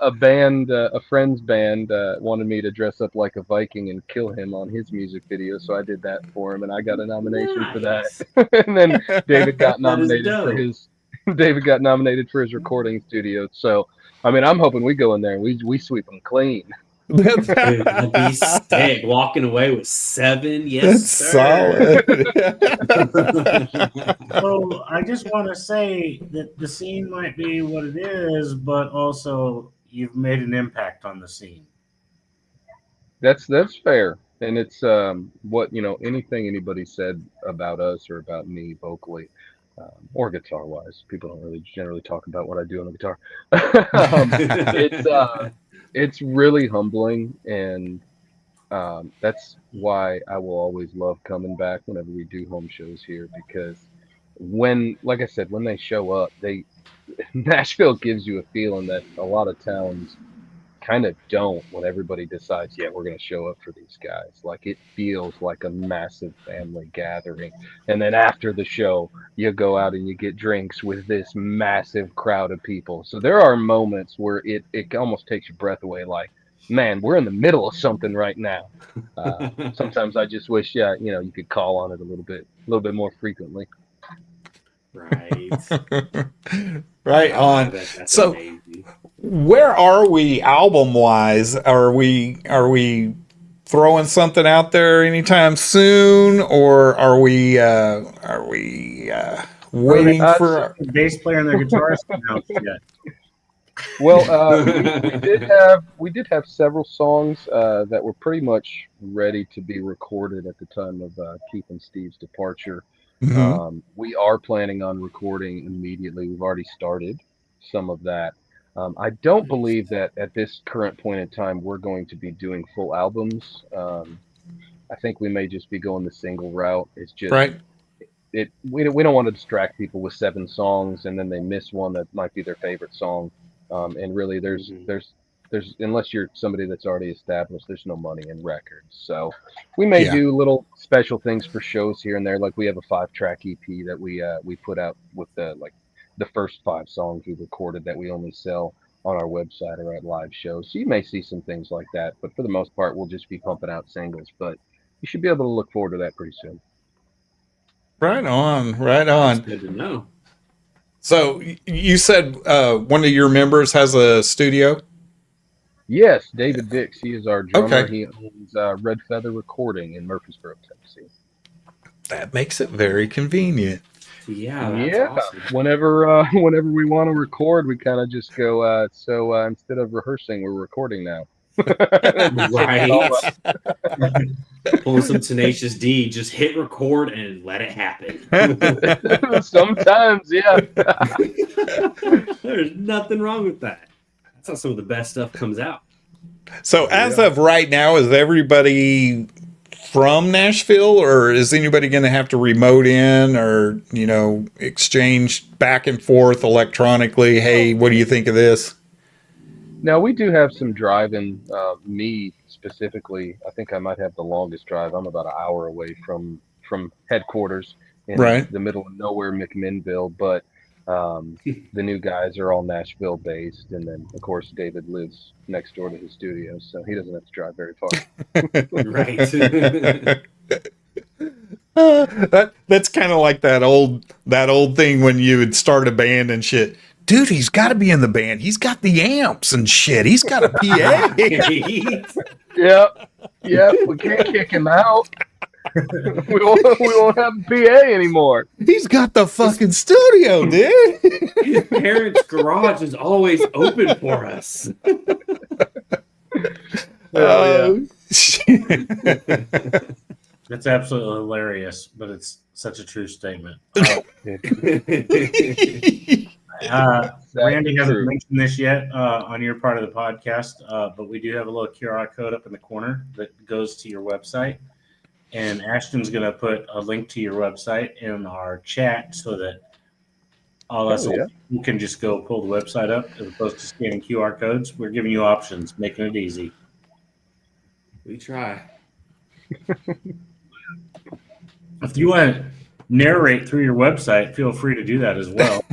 a band, a friend's band wanted me to dress up like a Viking and kill him on his music video, so I did that for him, and I got a nomination for that. And then David got
That is
nominated for
dope.
his David got nominated for his recording studio. So, I mean, I'm hoping we go in there and we sweep them clean.
Dude, that'd be sick. Walking away with 7, yes,
That's
sir.
solid.
So I just want to say that the scene might be what it is, but also you've made an impact on the scene.
That's fair, and it's what anything anybody said about us or about me vocally, or guitar wise. People don't really generally talk about what I do on the guitar. It's really humbling, and that's why I will always love coming back whenever we do home shows here, because like I said, when they show up, Nashville gives you a feeling that a lot of towns kind of don't when everybody decides, yeah, we're going to show up for these guys. Like, it feels like a massive family gathering. And then after the show, you go out and you get drinks with this massive crowd of people. So there are moments where it almost takes your breath away. Like, man, we're in the middle of something right now. Sometimes I just wish, you could call on it a little bit more frequently.
Right.
Right on.
That's
So,
amazing.
where are we album wise? Are we throwing something out there anytime soon, or are we waiting for
The bass player and the guitarist announced yet.
Well, we did have several songs that were pretty much ready to be recorded at the time of Keith and Steve's departure.
Mhm.
We are planning on recording immediately. We've already started some of that. I don't believe that at this current point in time we're going to be doing full albums. I think we may just be going the single route. It's just
right?
we don't want to distract people with 7 songs and then they miss one that might be their favorite song. And really, there's unless you're somebody that's already established, there's no money in records. So we may do little special things for shows here and there. Like, we have a 5-track EP that we put out with the first 5 songs we recorded that we only sell on our website or at live shows. So you may see some things like that, but for the most part, we'll just be pumping out singles. But you should be able to look forward to that pretty soon.
Right on.
That's good to know.
So you said one of your members has a studio?
Yes, David Dix. He is our drummer.
Okay.
He owns Red Feather Recording in Murfreesboro, Tennessee.
That makes it very convenient.
Yeah, that's awesome.
Whenever we want to record, we kind of just go. So instead of rehearsing, we're recording now.
Right. Pulling some Tenacious D, just hit record and let it happen.
Sometimes, yeah.
There's nothing wrong with that. That's how some of the best stuff comes out.
So as of right now, is everybody from Nashville, or is anybody going to have to remote in or, exchange back and forth electronically? Hey, what do you think of this?
Now, we do have some driving. Me specifically, I think I might have the longest drive. I'm about an hour away from headquarters in the middle of nowhere, McMinnville. But the new guys are all Nashville based, and then of course David lives next door to his studio, so he doesn't have to drive very far.
Right.
That's kind of like that old thing when you would start a band and shit. Dude, he's got to be in the band. He's got the amps and shit. He's got a PA.
Yep. We can't kick him out. we won't have a PA anymore.
He's got the fucking studio, dude.
His parents' garage is always open for us.
That's That's absolutely hilarious, but it's such a true statement. Randy hasn't
true.
mentioned this yet on your part of the podcast, but we do have a little QR code up in the corner that goes to your website. And Ashton's going to put a link to your website in our chat so that all us you can just go pull the website up as opposed to scanning QR codes. We're giving you options, making it easy.
We try.
If you want to narrate through your website, feel free to do that as well.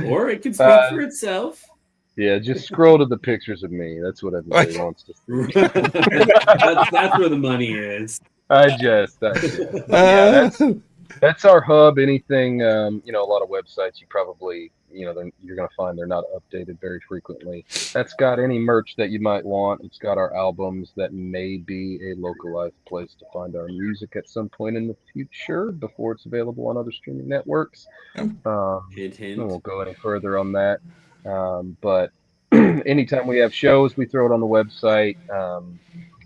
Or it can speak for itself.
Yeah, just scroll to the pictures of me. That's what everybody wants to see.
that's where the money is.
I jest. Yeah, that's our hub. Anything, a lot of websites you probably, you're going to find they're not updated very frequently. That's got any merch that you might want. It's got our albums. That may be a localized place to find our music at some point in the future before it's available on other streaming networks.
Hint.
We won't go any further on that. But anytime we have shows, we throw it on the website,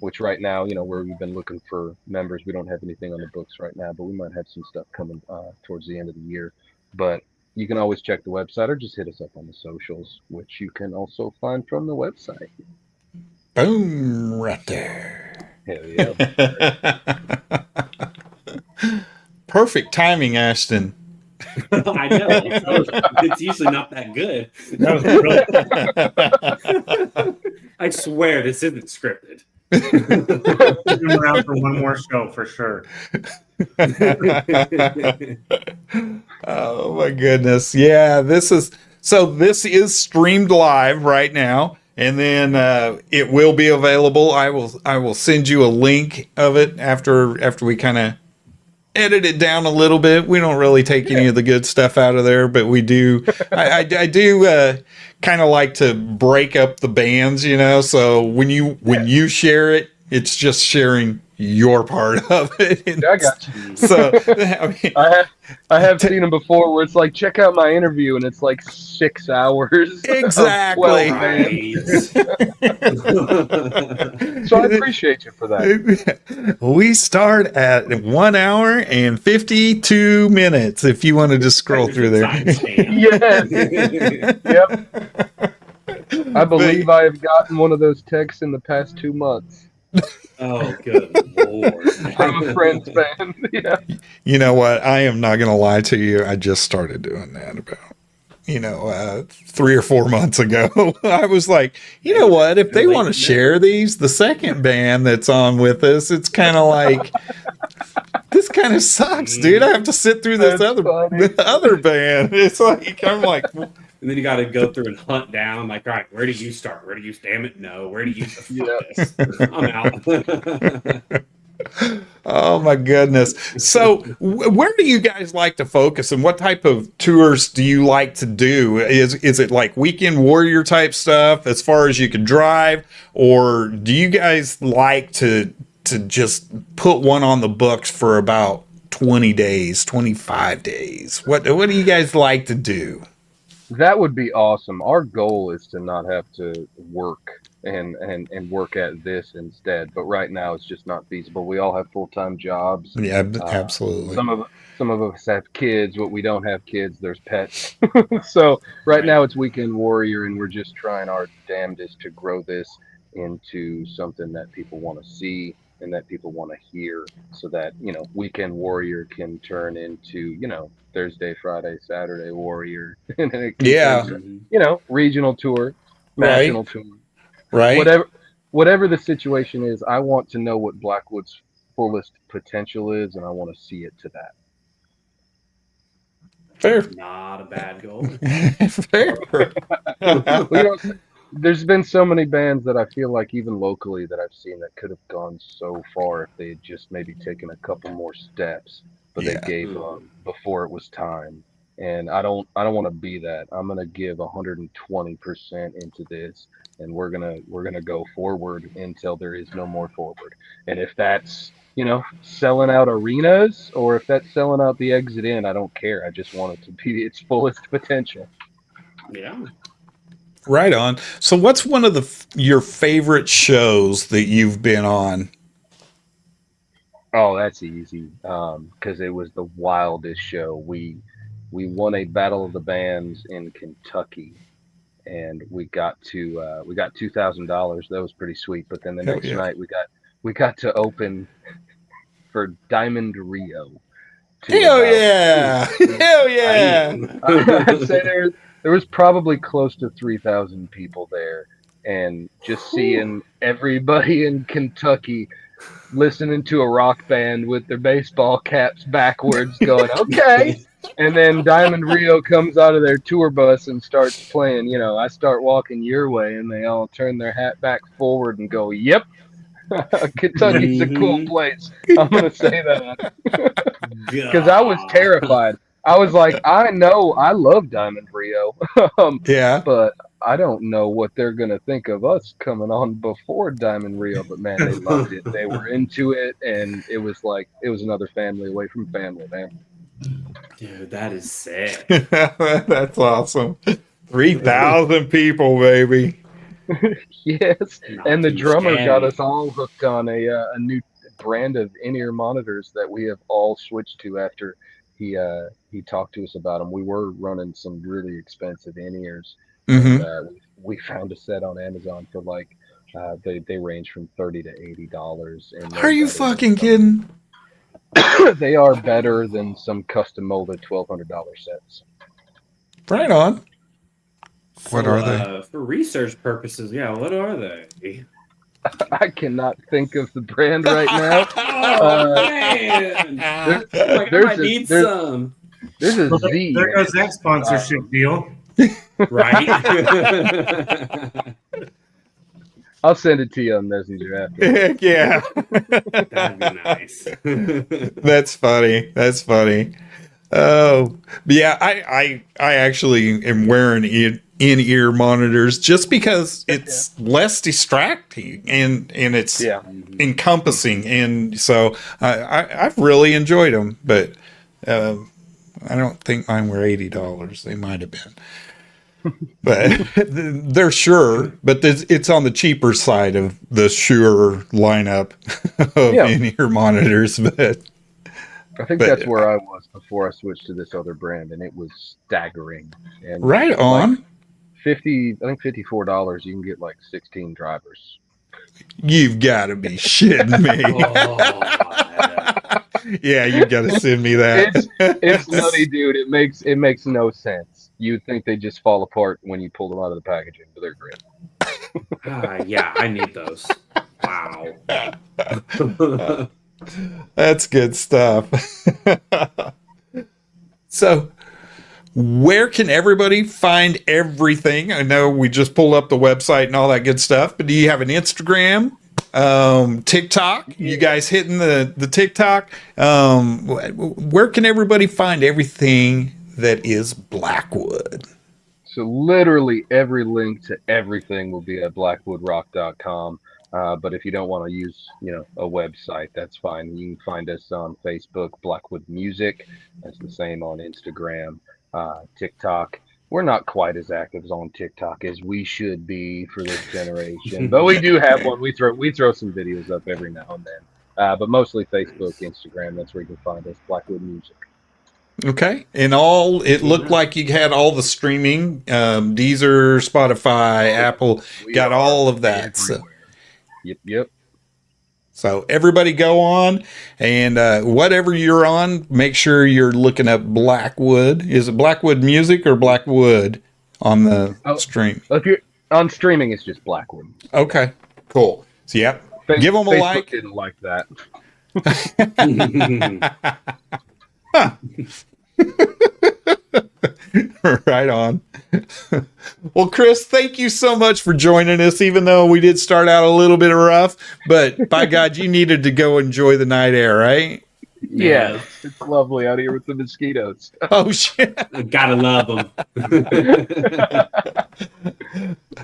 which right now, where we've been looking for members, we don't have anything on the books right now, but we might have some stuff coming towards the end of the year. But you can always check the website or just hit us up on the socials, which you can also find from the website.
Boom, right there.
Hell yeah.
Perfect timing, Ashton.
I know. It's usually not that good. I swear this isn't scripted.
Been around for one more show for sure.
Oh my goodness. Yeah, this is streamed live right now, and then it will be available. I will send you a link of it after we kind of edit it down a little bit. We don't really take any of the good stuff out of there, but we do. I do kind of like to break up the bands, So when you share it, it's just sharing your part of it. And
I got you.
So I mean,
I have seen them before where it's like, check out my interview, and it's like 6 hours.
Exactly.
So I appreciate you for that.
We start at 1 hour and 52 minutes. If you want to just scroll through there.
Yes. Yep. I believe I have gotten one of those texts in the past 2 months.
Oh, good Lord.
From a friend's fan. Yeah.
You know what? I am not going to lie to you. I just started doing that about 3 or 4 months ago. I was like, you know what? If they want to share these, the second band that's on with us, it's kind of like, this kind of sucks, dude. I have to sit through this other band. It's like, I'm like,
and then you got to go through and hunt down, like, all right, where do you start? Where do you, damn it, no. Where do you, this? I'm out.
Oh my goodness. So where do you guys like to focus, and what type of tours do you like to do? Is it like weekend warrior type stuff as far as you can drive, or do you guys like to just put one on the books for about 20 days, 25 days? What do you guys like to do?
That would be awesome. Our goal is to not have to work and work at this instead. But right now it's just not feasible. We all have full-time jobs.
Yeah, absolutely.
Some of us have kids. But we don't have kids, there's pets. So right now it's Weekend Warrior, and we're just trying our damnedest to grow this into something that people want to see and that people want to hear, so that, Weekend Warrior can turn into, Thursday, Friday, Saturday Warrior. And then it can turn, regional tour, national tour.
Right.
Whatever the situation is, I want to know what Blackwood's fullest potential is, and I want to see it to that.
Fair.
Not a bad goal.
Fair.
There's been so many bands that I feel like even locally that I've seen that could have gone so far if they had just maybe taken a couple more steps, but they gave up before it was time. And I don't want to be that. I'm gonna give 120% into this, and we're gonna go forward until there is no more forward. And if that's selling out arenas, or if that's selling out the exit in, I don't care. I just want it to be its fullest potential.
Yeah.
Right on. So what's one of your favorite shows that you've been on?
Oh, that's easy. Because it was the wildest show. We won a battle of the bands in Kentucky, and we got $2,000. That was pretty sweet. But then the
Hell
next
yeah.
night we got to open for Diamond Rio to
Hell
about
yeah. Hell yeah.
I'd say there was probably close to 3,000 people there, and just seeing everybody in Kentucky listening to a rock band with their baseball caps backwards, going okay. And then Diamond Rio comes out of their tour bus and starts playing. I start walking your way, and they all turn their hat back forward and go, "Yep, Kentucky's a cool place." I'm gonna say that. Because I was terrified. I was like, I know I love Diamond Rio,
Yeah.
but I don't know what they're gonna think of us coming on before Diamond Rio. But man, they loved it. They were into it, and it was another family away from family, man.
Dude, that is sick.
That's awesome. 3,000 people, baby.
Yes,
Not
and the
too
drummer got
shabby.
us all hooked on a new brand of in-ear monitors that we have all switched to after he talked to us about them. We were running some really expensive in-ears, and
Hmm.
we found a set on Amazon for they range from $30 to $80, and
Are you fucking kidding?
they are better than some custom molded $1,200 sets.
Right on.
So,
What are they?
For research purposes, yeah, what are they?
I cannot think of the brand right now.
Oh, man. I might need some.
There's a
Well,
Z.
there goes that sponsorship deal.
Right?
I'll send it to you on Messenger after.
Heck yeah.
That'd be nice.
That's funny. That's funny. Oh, but yeah. I actually am wearing in-ear monitors just because it's less distracting and it's
Yeah.
encompassing, and so I've really enjoyed them. But I don't think mine were $80. They might have been. But they're Shure, but it's on the cheaper side of the Shure lineup of
Yeah.
in-ear monitors. But
I think that's where I was before I switched to this other brand, and it was staggering. And
right on.
I think $54, you can get like 16 drivers.
You've got to be shitting me.
Oh,
Yeah, you got to send me that.
It's nutty, dude. It makes no sense. You'd think they just fall apart when you pull them out of the packaging, but they're great.
yeah, I need those. Wow.
That's good stuff. So, where can everybody find everything? I know we just pulled up the website and all that good stuff, but do you have an Instagram, TikTok? You guys hitting the TikTok? Where can everybody find everything that is Blackwood?
So literally every link to everything will be at blackwoodrock.com. But if you don't want to use, a website, that's fine. You can find us on Facebook, Blackwood Music. That's the same on Instagram, TikTok. We're not quite as active on TikTok as we should be for this generation, but we do have one. We throw some videos up every now and then, but mostly Facebook, Instagram. That's where you can find us, Blackwood Music.
Okay. And it looked like you had all the streaming, Deezer, Spotify, Apple, got all of that. So.
Yep.
So everybody go on, and whatever you're on, make sure you're looking up Blackwood. Is it Blackwood Music or Blackwood on the stream?
If you're on streaming, it's just Blackwood.
Okay, cool. So yep, give them a
Facebook
like.
Didn't like that.
Right on. Well, Chris, thank you so much for joining us, even though we did start out a little bit rough, but by God, you needed to go enjoy the night air, right?
Yeah, it's lovely out here with the mosquitoes.
Oh, shit.
Gotta love them.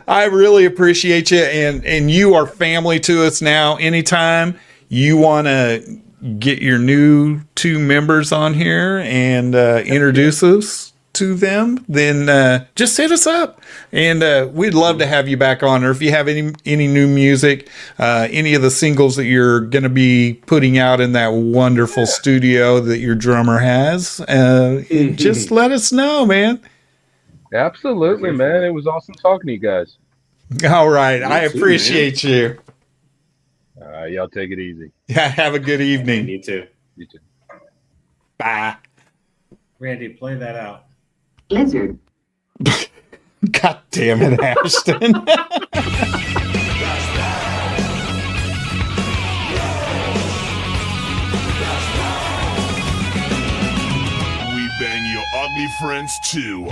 I really appreciate you, and you are family to us now. Anytime you want to get your new 2 members on here and introduce us to them, then just hit us up, and we'd love to have you back on. Or if you have any new music, any of the singles that you're going to be putting out in that wonderful studio that your drummer has, just let us know, man.
Absolutely, man. It was awesome talking to you guys.
All right,
You
I
too,
appreciate you.
All right, y'all take it easy.
Yeah, have a good evening.
You too.
You too.
Bye.
Randy, play that out.
Lizard.
God damn it, Ashton.
We bang your ugly friends too.